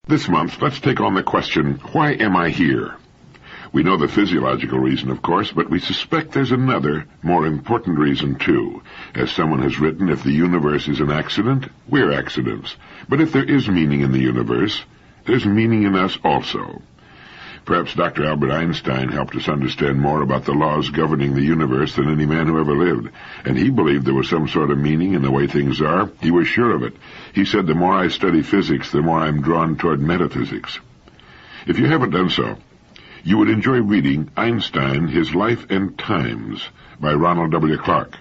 This month, let's take on the question, why am I here? We know the physiological reason, of course, but we suspect there's another, more important reason, too. As someone has written, if the universe is an accident, we're accidents. But if there is meaning in the universe, there's meaning in us also. Perhaps Dr. Albert Einstein helped us understand more about the laws governing the universe than any man who ever lived, and he believed there was some sort of meaning in the way things are. He was sure of it. He said, the more I study physics, the more I'm drawn toward metaphysics. If you haven't done so, you would enjoy reading Einstein, His Life and Times by Ronald W. Clark.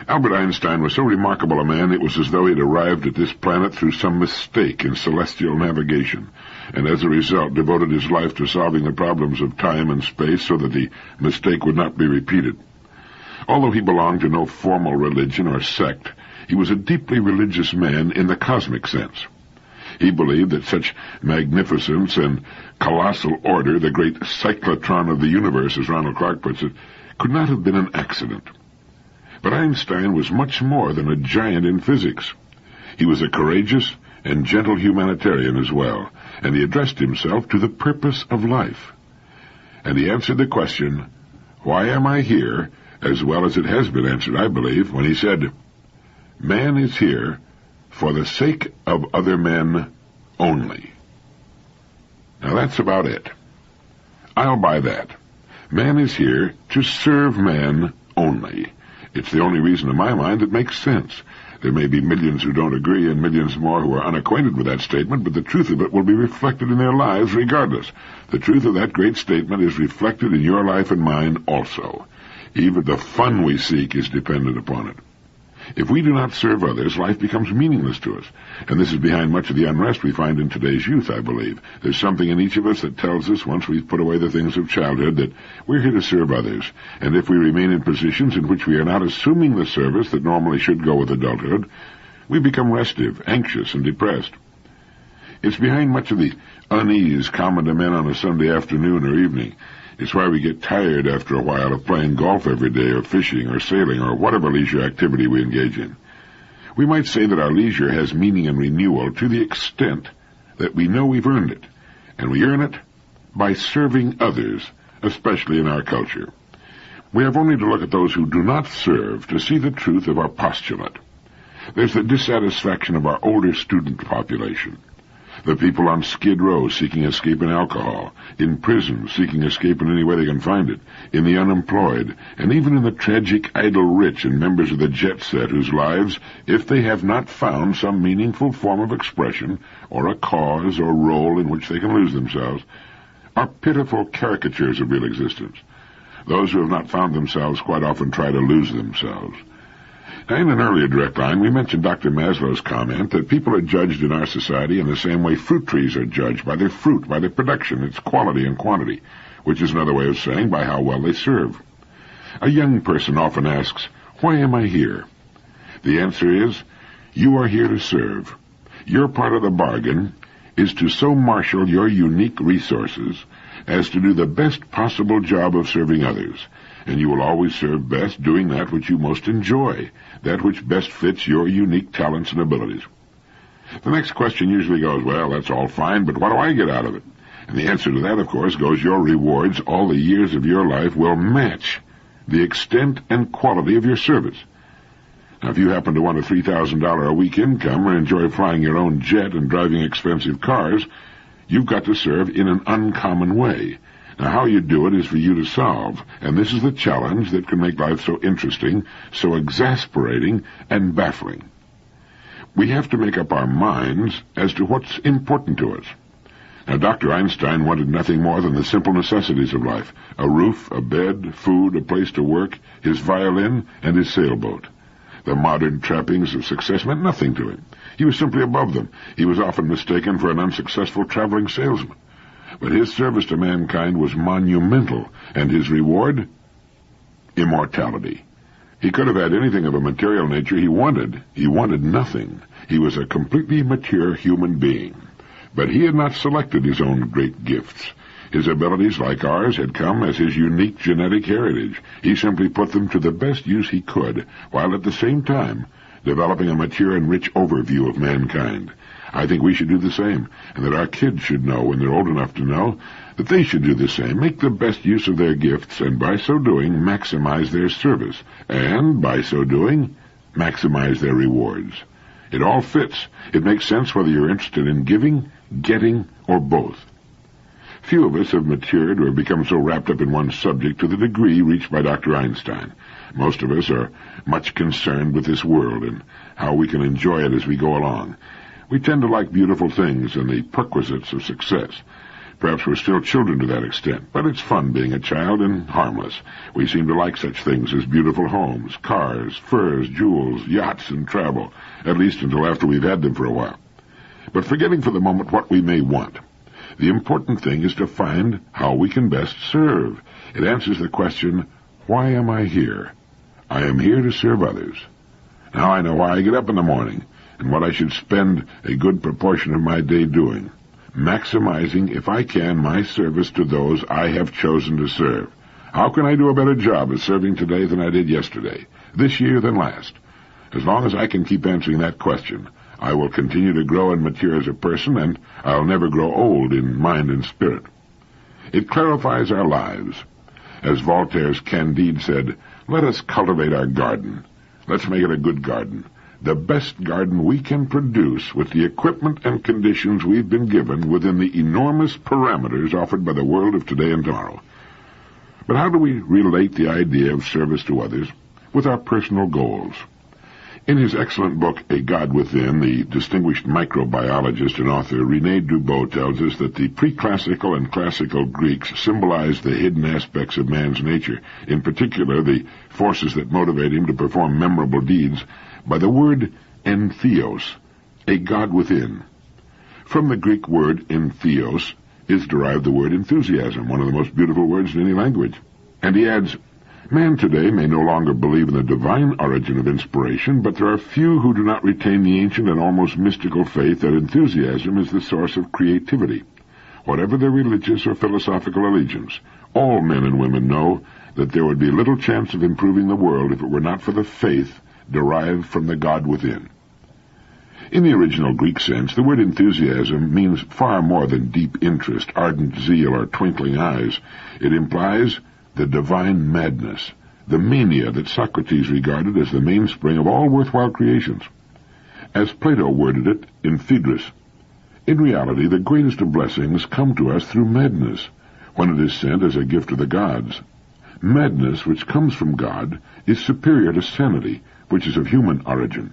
Albert Einstein was so remarkable a man, it was as though he'd arrived at this planet through some mistake in celestial navigation, and as a result devoted his life to solving the problems of time and space so that the mistake would not be repeated. Although he belonged to no formal religion or sect, he was a deeply religious man in the cosmic sense. He believed that such magnificence and colossal order, the great cyclotron of the universe, as Ronald Clark puts it, could not have been an accident. But Einstein was much more than a giant in physics. He was a courageous and gentle humanitarian as well, and he addressed himself to the purpose of life. And he answered the question, why am I here, as well as it has been answered, I believe, when he said, man is here for the sake of other men only. Now that's about it. I'll buy that. Man is here to serve man only. It's the only reason in my mind that makes sense. There may be millions who don't agree and millions more who are unacquainted with that statement, but the truth of it will be reflected in their lives regardless. The truth of that great statement is reflected in your life and mine also. Even the fun we seek is dependent upon it. If we do not serve others, life becomes meaningless to us. And this is behind much of the unrest we find in today's youth, I believe. There's something in each of us that tells us, once we've put away the things of childhood, that we're here to serve others. And if we remain in positions in which we are not assuming the service that normally should go with adulthood, we become restive, anxious, and depressed. It's behind much of the unease common to men on a Sunday afternoon or evening. It's why we get tired after a while of playing golf every day or fishing or sailing or whatever leisure activity we engage in. We might say that our leisure has meaning and renewal to the extent that we know we've earned it, and we earn it by serving others, especially in our culture. We have only to look at those who do not serve to see the truth of our postulate. There's the dissatisfaction of our older student population. The people on Skid Row seeking escape in alcohol, in prison seeking escape in any way they can find it, in the unemployed, and even in the tragic idle rich and members of the jet set whose lives, if they have not found some meaningful form of expression, or a cause or role in which they can lose themselves, are pitiful caricatures of real existence. Those who have not found themselves quite often try to lose themselves. Now, in an earlier direct line, we mentioned Dr. Maslow's comment that people are judged in our society in the same way fruit trees are judged, by their fruit, by their production, its quality and quantity, which is another way of saying by how well they serve. A young person often asks, why am I here? The answer is, you are here to serve. Your part of the bargain is to so marshal your unique resources as to do the best possible job of serving others. And you will always serve best doing that which you most enjoy, that which best fits your unique talents and abilities. The next question usually goes, well, that's all fine, but what do I get out of it? And the answer to that, of course, goes your rewards, all the years of your life, will match the extent and quality of your service. Now, if you happen to want a $3,000 a week income or enjoy flying your own jet and driving expensive cars, you've got to serve in an uncommon way. Now, how you do it is for you to solve, and this is the challenge that can make life so interesting, so exasperating, and baffling. We have to make up our minds as to what's important to us. Now, Dr. Einstein wanted nothing more than the simple necessities of life: a roof, a bed, food, a place to work, his violin, and his sailboat. The modern trappings of success meant nothing to him. He was simply above them. He was often mistaken for an unsuccessful traveling salesman. But his service to mankind was monumental, and his reward? Immortality. He could have had anything of a material nature he wanted. He wanted nothing. He was a completely mature human being. But he had not selected his own great gifts. His abilities, like ours, had come as his unique genetic heritage. He simply put them to the best use he could, while at the same time developing a mature and rich overview of mankind. I think we should do the same, and that our kids should know, when they're old enough to know, that they should do the same, make the best use of their gifts, and by so doing, maximize their service, and by so doing, maximize their rewards. It all fits. It makes sense whether you're interested in giving, getting, or both. Few of us have matured or become so wrapped up in one subject to the degree reached by Dr. Einstein. Most of us are much concerned with this world and how we can enjoy it as we go along. We tend to like beautiful things and the perquisites of success. Perhaps we're still children to that extent, but it's fun being a child and harmless. We seem to like such things as beautiful homes, cars, furs, jewels, yachts, and travel, at least until after we've had them for a while. But forgetting for the moment what we may want, the important thing is to find how we can best serve. It answers the question, why am I here? I am here to serve others. Now I know why I get up in the morning and what I should spend a good proportion of my day doing. Maximizing, if I can, my service to those I have chosen to serve. How can I do a better job of serving today than I did yesterday, this year than last? As long as I can keep answering that question, I will continue to grow and mature as a person, and I'll never grow old in mind and spirit. It clarifies our lives. As Voltaire's Candide said, let us cultivate our garden. Let's make it a good garden. The best garden we can produce with the equipment and conditions we've been given within the enormous parameters offered by the world of today and tomorrow. But how do we relate the idea of service to others with our personal goals? In his excellent book, A God Within, the distinguished microbiologist and author René Dubos tells us that the pre-classical and classical Greeks symbolized the hidden aspects of man's nature, in particular the forces that motivate him to perform memorable deeds, by the word entheos, a God within. From the Greek word entheos is derived the word enthusiasm, one of the most beautiful words in any language. And he adds, man today may no longer believe in the divine origin of inspiration, but there are few who do not retain the ancient and almost mystical faith that enthusiasm is the source of creativity. Whatever their religious or philosophical allegiance, all men and women know that there would be little chance of improving the world if it were not for the faith derived from the God within. In the original Greek sense, the word enthusiasm means far more than deep interest, ardent zeal, or twinkling eyes. It implies the divine madness, the mania that Socrates regarded as the mainspring of all worthwhile creations. As Plato worded it in Phaedrus, in reality the greatest of blessings come to us through madness, when it is sent as a gift of the gods. Madness, which comes from God, is superior to sanity, which is of human origin.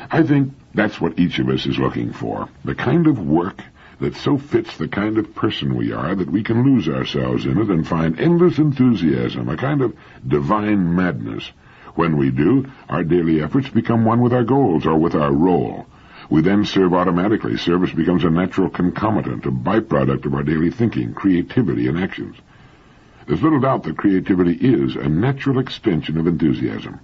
I think that's what each of us is looking for, the kind of work that so fits the kind of person we are that we can lose ourselves in it and find endless enthusiasm, a kind of divine madness. When we do, our daily efforts become one with our goals or with our role. We then serve automatically. Service becomes a natural concomitant, a byproduct of our daily thinking, creativity, and actions. There's little doubt that creativity is a natural extension of enthusiasm.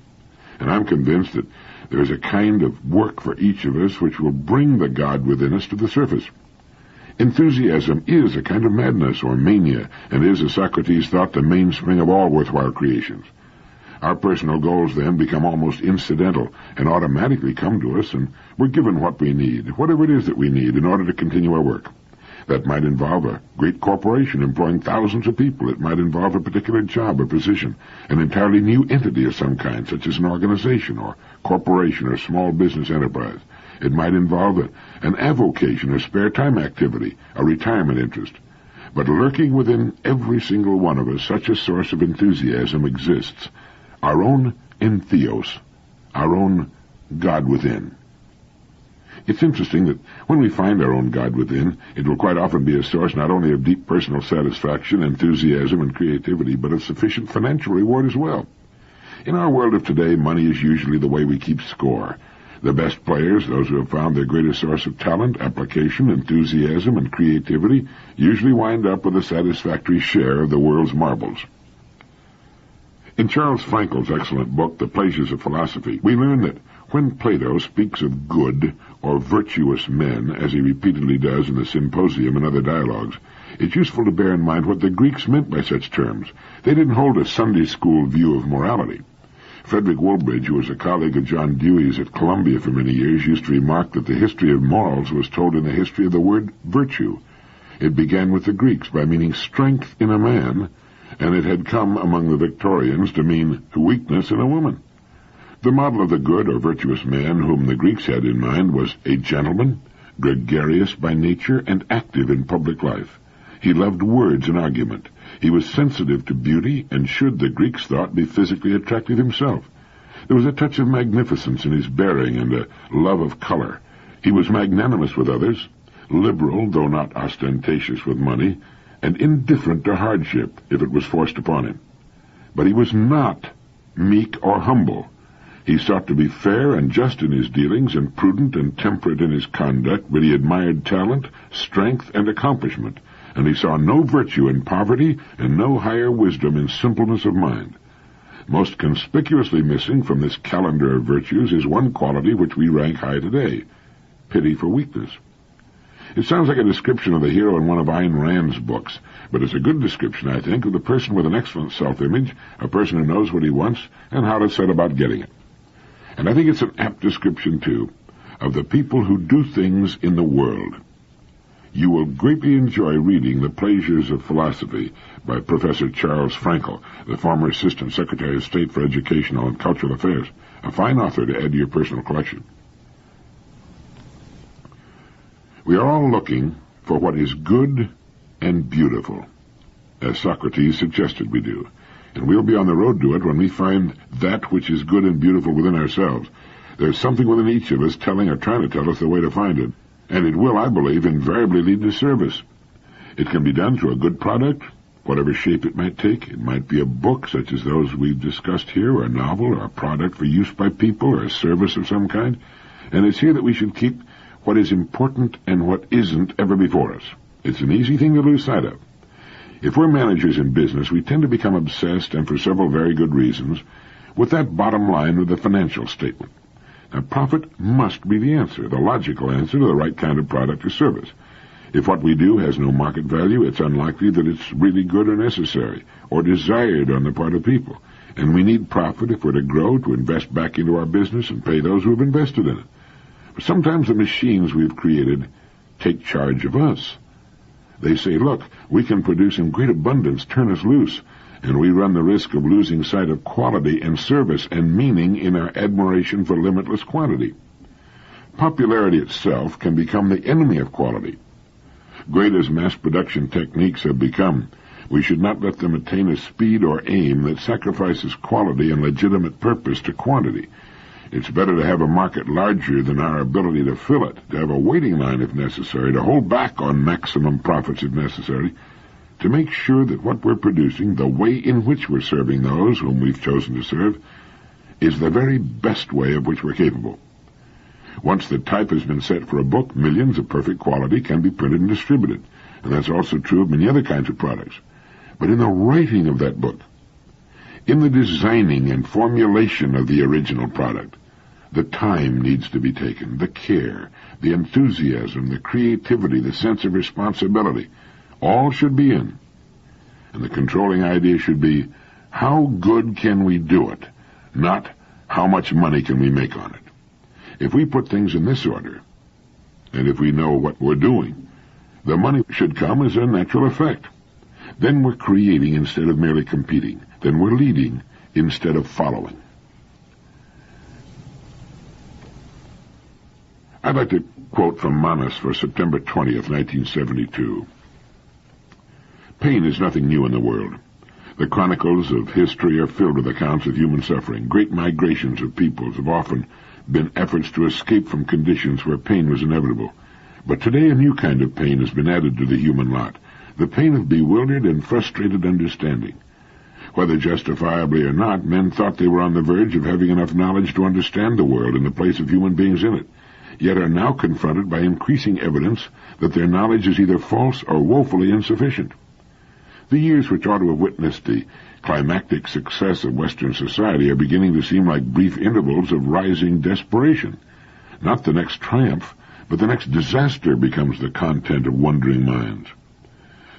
And I'm convinced that there is a kind of work for each of us which will bring the God within us to the surface. Enthusiasm is a kind of madness or mania, and is, as Socrates thought, the mainspring of all worthwhile creations. Our personal goals then become almost incidental and automatically come to us, and we're given what we need, whatever it is that we need, in order to continue our work. That might involve a great corporation employing thousands of people. It might involve a particular job or position, an entirely new entity of some kind, such as an organization or corporation or small business enterprise. It might involve an avocation or spare time activity, a retirement interest. But lurking within every single one of us, such a source of enthusiasm exists, our own entheos, our own God within. It's interesting that when we find our own God within, it will quite often be a source not only of deep personal satisfaction, enthusiasm, and creativity, but of sufficient financial reward as well. In our world of today, money is usually the way we keep score. The best players, those who have found their greatest source of talent, application, enthusiasm, and creativity, usually wind up with a satisfactory share of the world's marbles. In Charles Frankel's excellent book, The Pleasures of Philosophy, we learn that when Plato speaks of good or virtuous men, as he repeatedly does in the Symposium and other dialogues, it's useful to bear in mind what the Greeks meant by such terms. They didn't hold a Sunday school view of morality. Frederick Woolbridge, who was a colleague of John Dewey's at Columbia for many years, used to remark that the history of morals was told in the history of the word virtue. It began with the Greeks by meaning strength in a man, and it had come among the Victorians to mean weakness in a woman. The model of the good or virtuous man whom the Greeks had in mind was a gentleman, gregarious by nature and active in public life. He loved words and argument. He was sensitive to beauty and should, the Greeks thought, be physically attractive himself. There was a touch of magnificence in his bearing and a love of color. He was magnanimous with others, liberal, though not ostentatious with money, and indifferent to hardship if it was forced upon him. But he was not meek or humble. He sought to be fair and just in his dealings and prudent and temperate in his conduct, but he admired talent, strength, and accomplishment, and he saw no virtue in poverty and no higher wisdom in simpleness of mind. Most conspicuously missing from this calendar of virtues is one quality which we rank high today: pity for weakness. It sounds like a description of the hero in one of Ayn Rand's books, but it's a good description, I think, of the person with an excellent self-image, a person who knows what he wants and how to set about getting it. And I think it's an apt description, too, of the people who do things in the world. You will greatly enjoy reading The Pleasures of Philosophy by Professor Charles Frankel, the former Assistant Secretary of State for Educational and Cultural Affairs, a fine author to add to your personal collection. We are all looking for what is good and beautiful, as Socrates suggested we do, and we'll be on the road to it when we find that which is good and beautiful within ourselves. There's something within each of us telling or trying to tell us the way to find it, and it will, I believe, invariably lead to service. It can be done through a good product, whatever shape it might take. It might be a book, such as those we've discussed here, or a novel, or a product for use by people, or a service of some kind. And it's here that we should keep what is important and what isn't ever before us. It's an easy thing to lose sight of. If we're managers in business, we tend to become obsessed, and for several very good reasons, with that bottom line of the financial statement. Now, profit must be the answer, the logical answer to the right kind of product or service. If what we do has no market value, it's unlikely that it's really good or necessary, or desired on the part of people. And we need profit if we're to grow, to invest back into our business and pay those who have invested in it. But sometimes the machines we've created take charge of us. They say, look, we can produce in great abundance, turn us loose, and we run the risk of losing sight of quality and service and meaning in our admiration for limitless quantity. Popularity itself can become the enemy of quality. Great as mass production techniques have become, we should not let them attain a speed or aim that sacrifices quality and legitimate purpose to quantity. It's better to have a market larger than our ability to fill it, to have a waiting line if necessary, to hold back on maximum profits if necessary, to make sure that what we're producing, the way in which we're serving those whom we've chosen to serve, is the very best way of which we're capable. Once the type has been set for a book, millions of perfect quality can be printed and distributed, and that's also true of many other kinds of products. But in the writing of that book, in the designing and formulation of the original product, the time needs to be taken, the care, the enthusiasm, the creativity, the sense of responsibility. All should be in. And the controlling idea should be, how good can we do it, not how much money can we make on it. If we put things in this order, and if we know what we're doing, the money should come as a natural effect. Then we're creating instead of merely competing. Then we're leading instead of following. I'd like to quote from Manas for September 20th, 1972. Pain is nothing new in the world. The chronicles of history are filled with accounts of human suffering. Great migrations of peoples have often been efforts to escape from conditions where pain was inevitable. But today a new kind of pain has been added to the human lot, the pain of bewildered and frustrated understanding. Whether justifiably or not, men thought they were on the verge of having enough knowledge to understand the world and the place of human beings in it, yet are now confronted by increasing evidence that their knowledge is either false or woefully insufficient. The years which ought to have witnessed the climactic success of Western society are beginning to seem like brief intervals of rising desperation. Not the next triumph, but the next disaster becomes the content of wondering minds.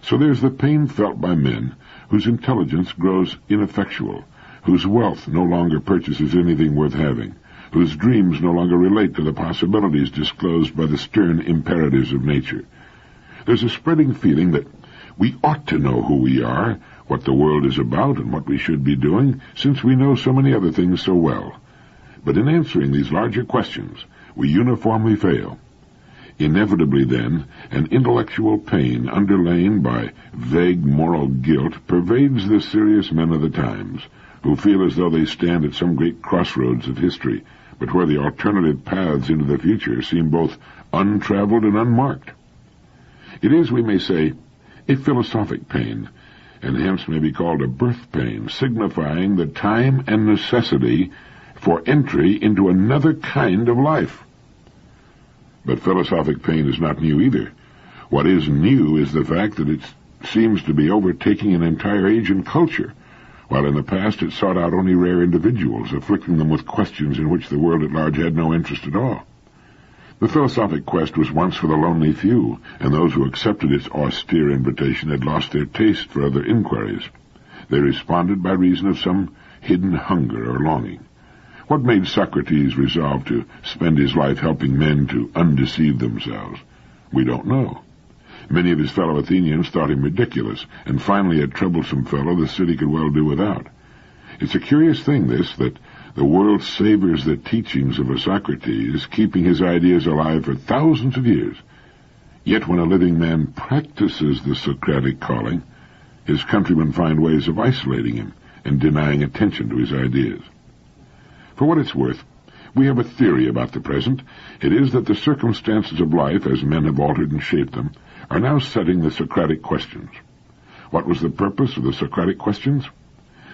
So there's the pain felt by men whose intelligence grows ineffectual, whose wealth no longer purchases anything worth having, whose dreams no longer relate to the possibilities disclosed by the stern imperatives of nature. There's a spreading feeling that we ought to know who we are, what the world is about, and what we should be doing, since we know so many other things so well. But in answering these larger questions, we uniformly fail. Inevitably, then, an intellectual pain underlain by vague moral guilt pervades the serious men of the times, who feel as though they stand at some great crossroads of history, but where the alternative paths into the future seem both untraveled and unmarked. It is, we may say, a philosophic pain, and hence may be called a birth pain, signifying the time and necessity for entry into another kind of life. But philosophic pain is not new either. What is new is the fact that it seems to be overtaking an entire age and culture, while in the past it sought out only rare individuals, afflicting them with questions in which the world at large had no interest at all. The philosophic quest was once for the lonely few, and those who accepted its austere invitation had lost their taste for other inquiries. They responded by reason of some hidden hunger or longing. What made Socrates resolve to spend his life helping men to undeceive themselves? We don't know. Many of his fellow Athenians thought him ridiculous, and finally a troublesome fellow the city could well do without. It's a curious thing, this, that the world savors the teachings of a Socrates, keeping his ideas alive for thousands of years. Yet when a living man practices the Socratic calling, his countrymen find ways of isolating him and denying attention to his ideas. For what it's worth, we have a theory about the present. It is that the circumstances of life, as men have altered and shaped them, are now setting the Socratic questions. What was the purpose of the Socratic questions?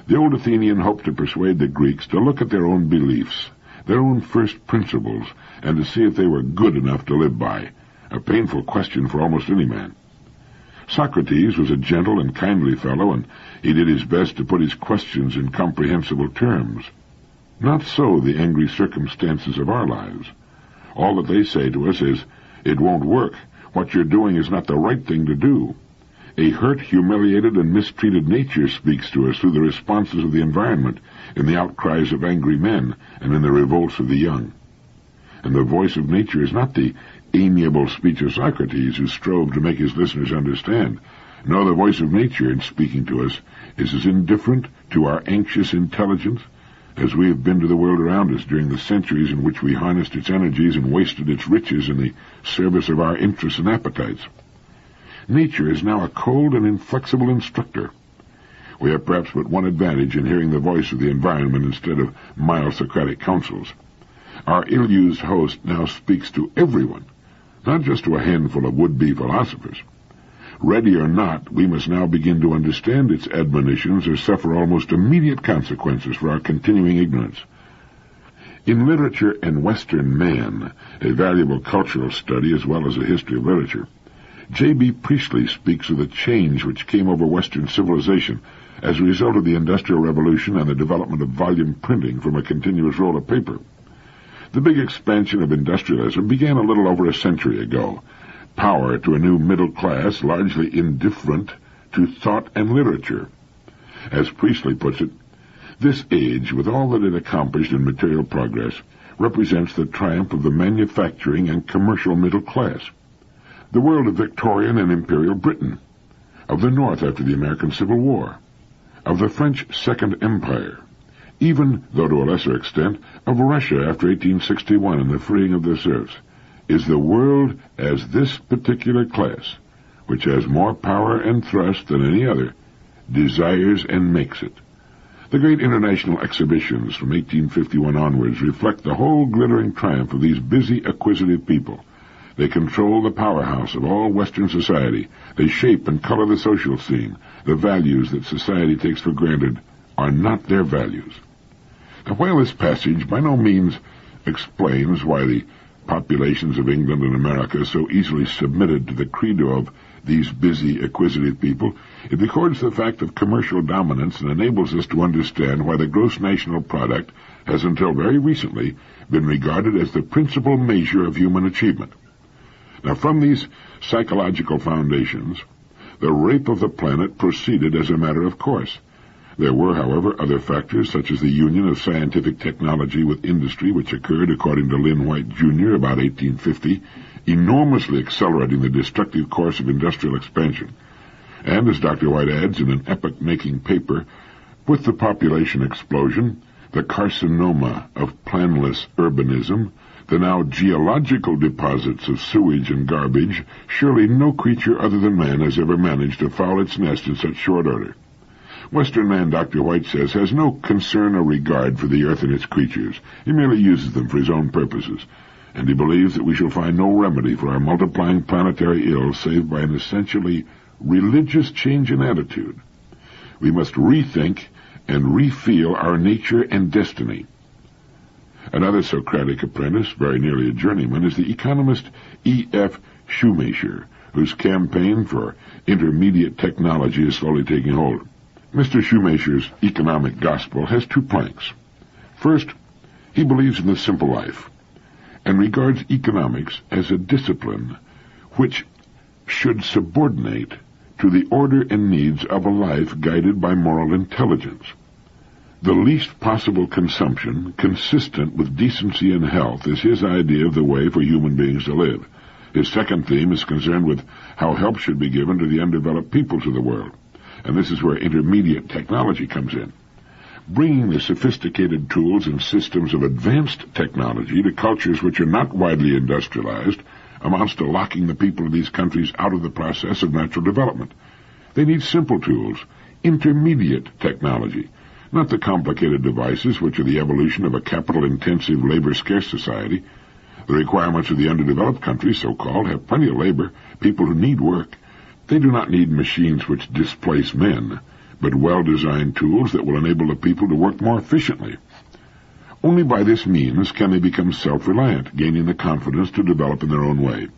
The old Athenian hoped to persuade the Greeks to look at their own beliefs, their own first principles, and to see if they were good enough to live by, a painful question for almost any man. Socrates was a gentle and kindly fellow, and he did his best to put his questions in comprehensible terms. Not so the angry circumstances of our lives. All that they say to us is, "It won't work. What you're doing is not the right thing to do." A hurt, humiliated, and mistreated nature speaks to us through the responses of the environment, in the outcries of angry men, and in the revolts of the young. And the voice of nature is not the amiable speech of Socrates, who strove to make his listeners understand. No, the voice of nature, in speaking to us, is as indifferent to our anxious intelligence as we have been to the world around us during the centuries in which we harnessed its energies and wasted its riches in the service of our interests and appetites. Nature is now a cold and inflexible instructor. We have perhaps but one advantage in hearing the voice of the environment instead of mild Socratic counsels. Our ill-used host now speaks to everyone, not just to a handful of would-be philosophers. Ready or not, we must now begin to understand its admonitions or suffer almost immediate consequences for our continuing ignorance. In Literature and Western Man, a valuable cultural study as well as a history of literature, J.B. Priestley speaks of the change which came over Western civilization as a result of the Industrial Revolution and the development of volume printing from a continuous roll of paper. The big expansion of industrialism began a little over a century ago. Power to a new middle class largely indifferent to thought and literature. As Priestley puts it, this age, with all that it accomplished in material progress, represents the triumph of the manufacturing and commercial middle class. The world of Victorian and Imperial Britain, of the North after the American Civil War, of the French Second Empire, even, though to a lesser extent, of Russia after 1861 and the freeing of their serfs, is the world as this particular class, which has more power and thrust than any other, desires and makes it. The great international exhibitions from 1851 onwards reflect the whole glittering triumph of these busy, acquisitive people. They control the powerhouse of all Western society. They shape and color the social scene. The values that society takes for granted are not their values. Now, while this passage by no means explains why the populations of England and America so easily submitted to the credo of these busy, acquisitive people, it records the fact of commercial dominance and enables us to understand why the gross national product has until very recently been regarded as the principal measure of human achievement. Now, from these psychological foundations, the rape of the planet proceeded as a matter of course. There were, however, other factors, such as the union of scientific technology with industry, which occurred, according to Lynn White, Jr., about 1850, enormously accelerating the destructive course of industrial expansion. And, as Dr. White adds in an epoch-making paper, with the population explosion, the carcinoma of planless urbanism, the now geological deposits of sewage and garbage, surely no creature other than man has ever managed to foul its nest in such short order. Western man, Dr. White says, has no concern or regard for the earth and its creatures. He merely uses them for his own purposes, and he believes that we shall find no remedy for our multiplying planetary ills save by an essentially religious change in attitude. We must rethink and re-feel our nature and destiny. Another Socratic apprentice, very nearly a journeyman, is the economist E.F. Shoemaker, whose campaign for intermediate technology is slowly taking hold. Mr. Shoemaker's economic gospel has two planks. First, he believes in the simple life and regards economics as a discipline which should subordinate to the order and needs of a life guided by moral intelligence. The least possible consumption, consistent with decency and health, is his idea of the way for human beings to live. His second theme is concerned with how help should be given to the undeveloped peoples of the world, and this is where intermediate technology comes in. Bringing the sophisticated tools and systems of advanced technology to cultures which are not widely industrialized amounts to locking the people of these countries out of the process of natural development. They need simple tools, intermediate technology, not the complicated devices which are the evolution of a capital-intensive, labor-scarce society. The requirements of the underdeveloped countries, so-called, have plenty of labor, people who need work. They do not need machines which displace men, but well-designed tools that will enable the people to work more efficiently. Only by this means can they become self-reliant, gaining the confidence to develop in their own way.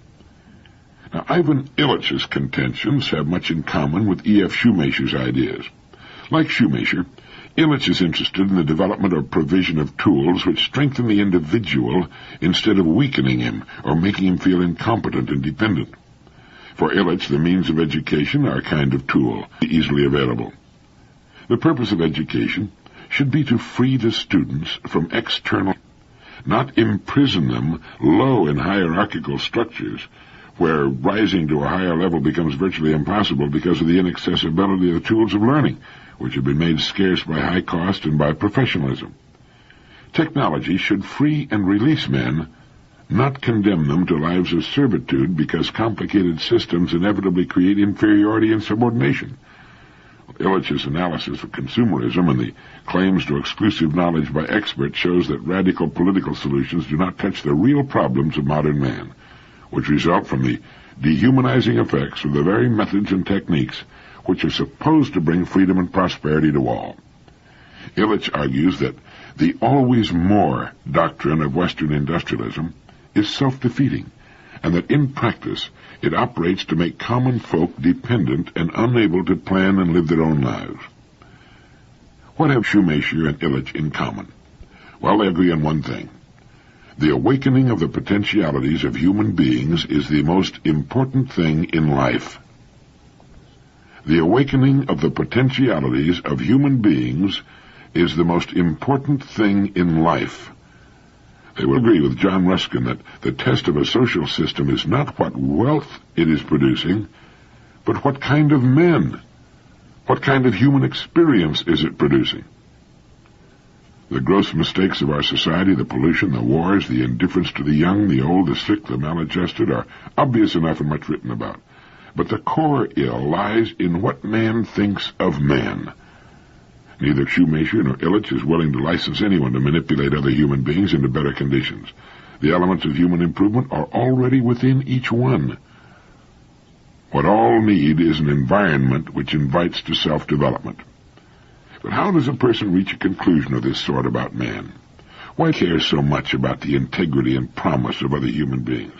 Now, Ivan Illich's contentions have much in common with E.F. Shoemaker's ideas. Like Shoemaker, Illich is interested in the development or provision of tools which strengthen the individual instead of weakening him or making him feel incompetent and dependent. For Illich, the means of education are a kind of tool, easily available. The purpose of education should be to free the students from external, not imprison them low in hierarchical structures, where rising to a higher level becomes virtually impossible because of the inaccessibility of the tools of learning, which have been made scarce by high cost and by professionalism. Technology should free and release men, not condemn them to lives of servitude because complicated systems inevitably create inferiority and subordination. Illich's analysis of consumerism and the claims to exclusive knowledge by experts shows that radical political solutions do not touch the real problems of modern man, which result from the dehumanizing effects of the very methods and techniques which are supposed to bring freedom and prosperity to all. Illich argues that the always more doctrine of Western industrialism is self-defeating, and that in practice it operates to make common folk dependent and unable to plan and live their own lives. What have Shoemaker and Illich in common? Well, they agree on one thing. The awakening of the potentialities of human beings is the most important thing in life. The awakening of the potentialities of human beings is the most important thing in life. They will agree with John Ruskin that the test of a social system is not what wealth it is producing, but what kind of men, what kind of human experience is it producing. The gross mistakes of our society, the pollution, the wars, the indifference to the young, the old, the sick, the maladjusted, are obvious enough and much written about. But the core ill lies in what man thinks of man. Neither Shoemaker nor Illich is willing to license anyone to manipulate other human beings into better conditions. The elements of human improvement are already within each one. What all need is an environment which invites to self-development. But how does a person reach a conclusion of this sort about man? Why care so much about the integrity and promise of other human beings?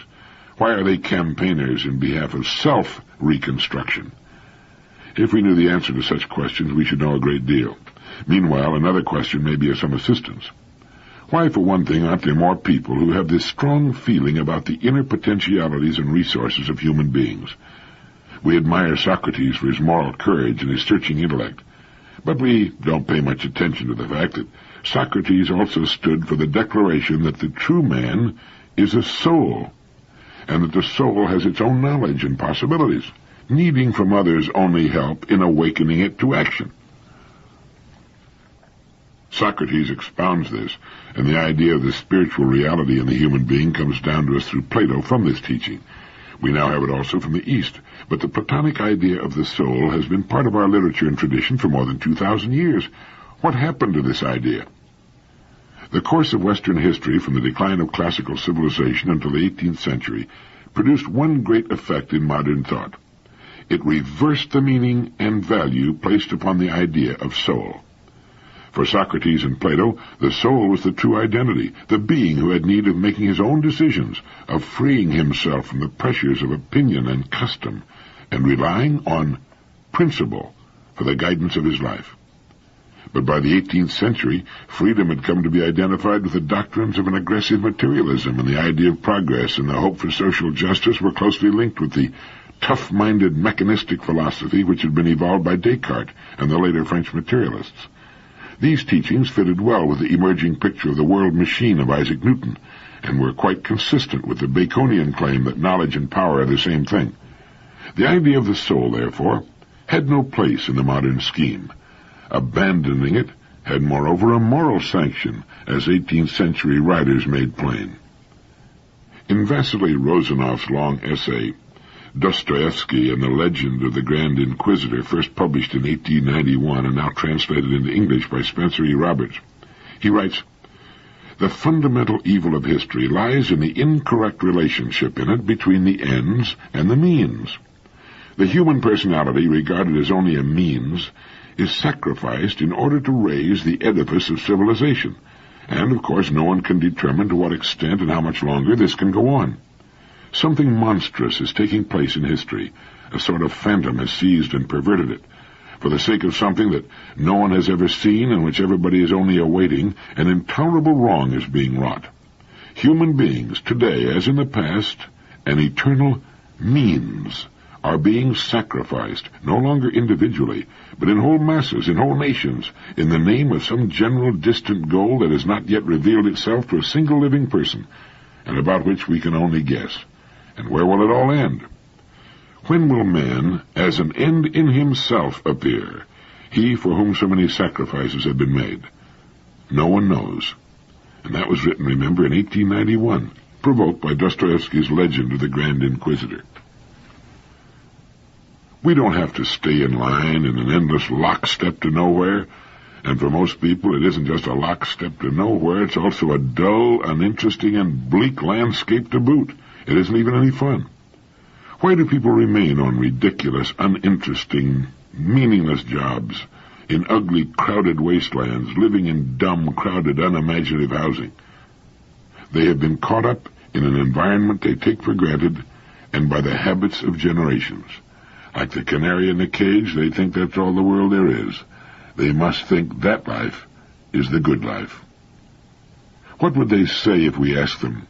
Why are they campaigners in behalf of self-reconstruction? If we knew the answer to such questions, we should know a great deal. Meanwhile, another question may be of some assistance. Why, for one thing, aren't there more people who have this strong feeling about the inner potentialities and resources of human beings? We admire Socrates for his moral courage and his searching intellect, But we don't pay much attention to the fact that Socrates also stood for the declaration that the true man is a soul, and that the soul has its own knowledge and possibilities, needing from others only help in awakening it to action. Socrates expounds this, and the idea of the spiritual reality in the human being comes down to us through Plato from this teaching. We now have it also from the East, but the Platonic idea of the soul has been part of our literature and tradition for more than 2,000 years. What happened to this idea? The course of Western history from the decline of classical civilization until the 18th century produced one great effect in modern thought. It reversed the meaning and value placed upon the idea of soul. For Socrates and Plato, the soul was the true identity, the being who had need of making his own decisions, of freeing himself from the pressures of opinion and custom, and relying on principle for the guidance of his life. But by the 18th century, freedom had come to be identified with the doctrines of an aggressive materialism, and the idea of progress and the hope for social justice were closely linked with the tough-minded mechanistic philosophy which had been evolved by Descartes and the later French materialists. These teachings fitted well with the emerging picture of the world machine of Isaac Newton, and were quite consistent with the Baconian claim that knowledge and power are the same thing. The idea of the soul, therefore, had no place in the modern scheme. Abandoning it had moreover a moral sanction, as 18th century writers made plain. In Vasily Rozanov's long essay, Dostoevsky and the Legend of the Grand Inquisitor, first published in 1891 and now translated into English by Spencer E. Roberts, he writes, "The fundamental evil of history lies in the incorrect relationship in it between the ends and the means. The human personality, regarded as only a means, is sacrificed in order to raise the edifice of civilization, and of course no one can determine to what extent and how much longer this can go on. Something monstrous is taking place in history. A sort of phantom has seized and perverted it. For the sake of something that no one has ever seen and which everybody is only awaiting, an intolerable wrong is being wrought. Human beings, today as in the past, an eternal means, are being sacrificed, no longer individually, but in whole masses, in whole nations, in the name of some general distant goal that has not yet revealed itself to a single living person, and about which we can only guess. And where will it all end? When will man, as an end in himself, appear, he for whom so many sacrifices have been made? No one knows." And that was written, remember, in 1891, provoked by Dostoevsky's Legend of the Grand Inquisitor. We don't have to stay in line in an endless lockstep to nowhere, and for most people it isn't just a lockstep to nowhere, it's also a dull, uninteresting, and bleak landscape to boot. It isn't even any fun. Why do people remain on ridiculous, uninteresting, meaningless jobs, in ugly, crowded wastelands, living in dumb, crowded, unimaginative housing? They have been caught up in an environment they take for granted, and by the habits of generations. Like the canary in the cage, they think that's all the world there is. They must think that life is the good life. What would they say if we asked them,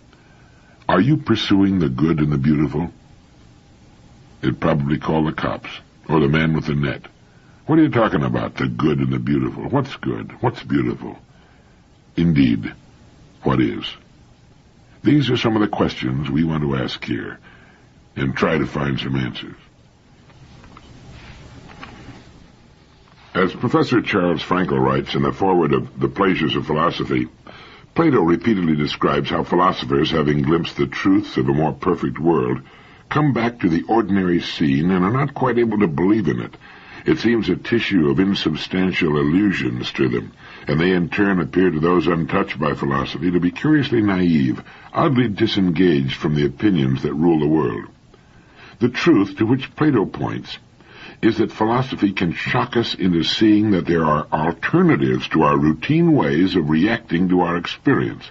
"Are you pursuing the good and the beautiful?" They'd probably call the cops, or the man with the net. "What are you talking about, the good and the beautiful? What's good? What's beautiful?" Indeed, what is? These are some of the questions we want to ask here, and try to find some answers. As Professor Charles Frankel writes in the foreword of The Pleasures of Philosophy, Plato repeatedly describes how philosophers, having glimpsed the truths of a more perfect world, come back to the ordinary scene and are not quite able to believe in it. It seems a tissue of insubstantial illusions to them, and they in turn appear to those untouched by philosophy to be curiously naive, oddly disengaged from the opinions that rule the world. The truth to which Plato points is that philosophy can shock us into seeing that there are alternatives to our routine ways of reacting to our experience.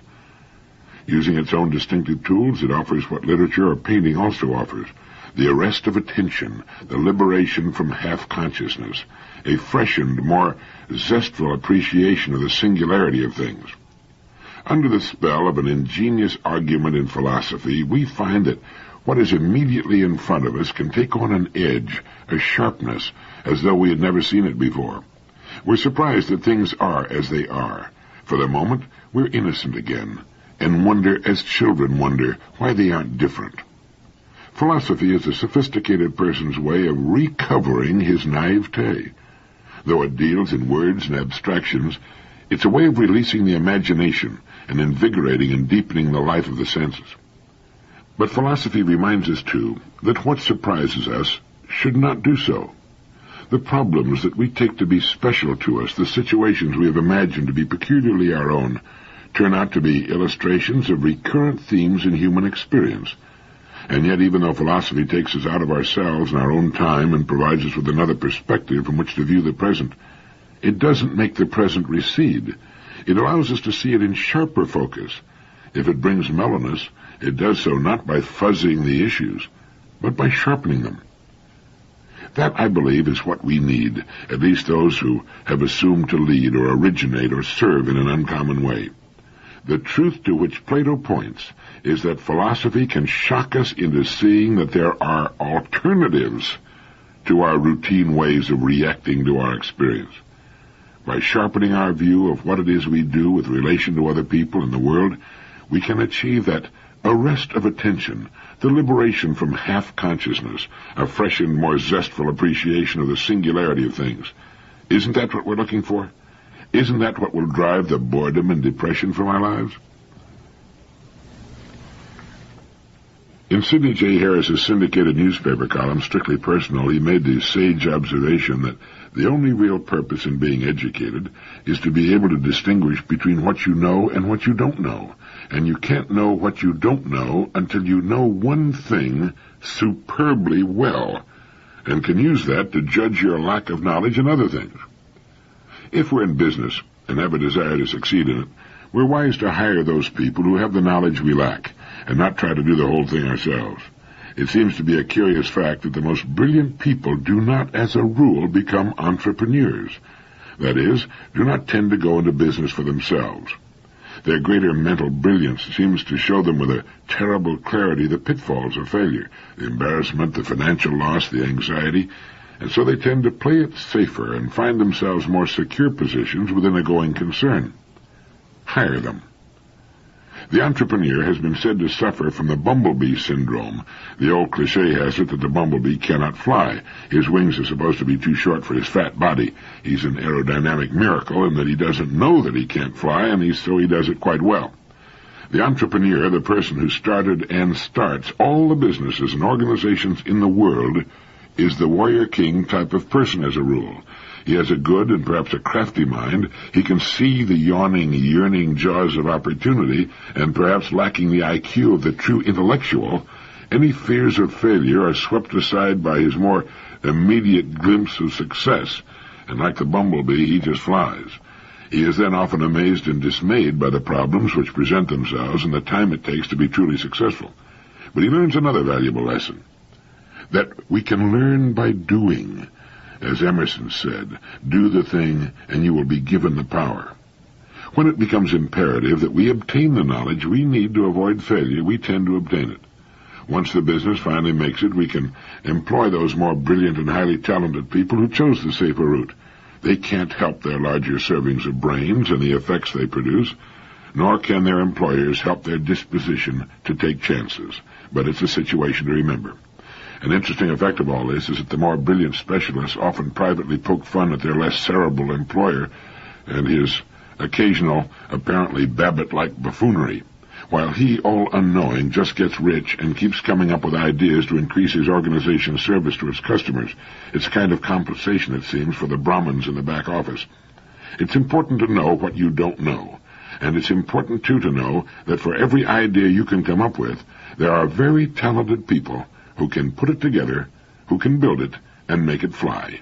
Using its own distinctive tools, it offers what literature or painting also offers: the arrest of attention, the liberation from half-consciousness, a freshened, more zestful appreciation of the singularity of things. Under the spell of an ingenious argument in philosophy, we find that what is immediately in front of us can take on an edge, a sharpness, as though we had never seen it before. We're surprised that things are as they are. For the moment, we're innocent again, and wonder as children wonder why they aren't different. Philosophy is a sophisticated person's way of recovering his naivete. Though it deals in words and abstractions, it's a way of releasing the imagination and invigorating and deepening the life of the senses. But philosophy reminds us, too, that what surprises us should not do so. The problems that we take to be special to us, the situations we have imagined to be peculiarly our own, turn out to be illustrations of recurrent themes in human experience. And yet, even though philosophy takes us out of ourselves and our own time and provides us with another perspective from which to view the present, it doesn't make the present recede. It allows us to see it in sharper focus. If it brings mellowness, it does so not by fuzzing the issues, but by sharpening them. That, I believe, is what we need, at least those who have assumed to lead or originate or serve in an uncommon way. The truth to which Plato points is that philosophy can shock us into seeing that there are alternatives to our routine ways of reacting to our experience. By sharpening our view of what it is we do with relation to other people in the world, we can achieve that arrest of attention, the liberation from half-consciousness, a fresh and more zestful appreciation of the singularity of things. Isn't that what we're looking for? Isn't that what will drive the boredom and depression from our lives? In Sidney J. Harris's syndicated newspaper column, Strictly Personal, he made the sage observation that the only real purpose in being educated is to be able to distinguish between what you know and what you don't know. And you can't know what you don't know until you know one thing superbly well, and can use that to judge your lack of knowledge in other things. If we're in business and have a desire to succeed in it, we're wise to hire those people who have the knowledge we lack, and not try to do the whole thing ourselves. It seems to be a curious fact that the most brilliant people do not, as a rule, become entrepreneurs. That is, do not tend to go into business for themselves. Their greater mental brilliance seems to show them with a terrible clarity the pitfalls of failure, the embarrassment, the financial loss, the anxiety, and so they tend to play it safer and find themselves more secure positions within a going concern. Hire them. The entrepreneur has been said to suffer from the bumblebee syndrome. The old cliché has it that the bumblebee cannot fly. His wings are supposed to be too short for his fat body. He's an aerodynamic miracle in that he doesn't know that he can't fly, and so he does it quite well. The entrepreneur, the person who started and starts all the businesses and organizations in the world, is the warrior king type of person as a rule. He has a good and perhaps a crafty mind. He can see the yawning, yearning jaws of opportunity, and perhaps lacking the IQ of the true intellectual, any fears of failure are swept aside by his more immediate glimpse of success, and like the bumblebee, he just flies. He is then often amazed and dismayed by the problems which present themselves and the time it takes to be truly successful. But he learns another valuable lesson, that we can learn by doing. As Emerson said, do the thing and you will be given the power. When it becomes imperative that we obtain the knowledge we need to avoid failure, we tend to obtain it. Once the business finally makes it, we can employ those more brilliant and highly talented people who chose the safer route. They can't help their larger servings of brains and the effects they produce, nor can their employers help their disposition to take chances. But it's a situation to remember. An interesting effect of all this is that the more brilliant specialists often privately poke fun at their less cerebral employer and his occasional, apparently Babbitt-like buffoonery, while he, all unknowing, just gets rich and keeps coming up with ideas to increase his organization's service to its customers. It's a kind of compensation, it seems, for the Brahmins in the back office. It's important to know what you don't know, and it's important, too, to know that for every idea you can come up with, there are very talented people who can put it together, who can build it, and make it fly.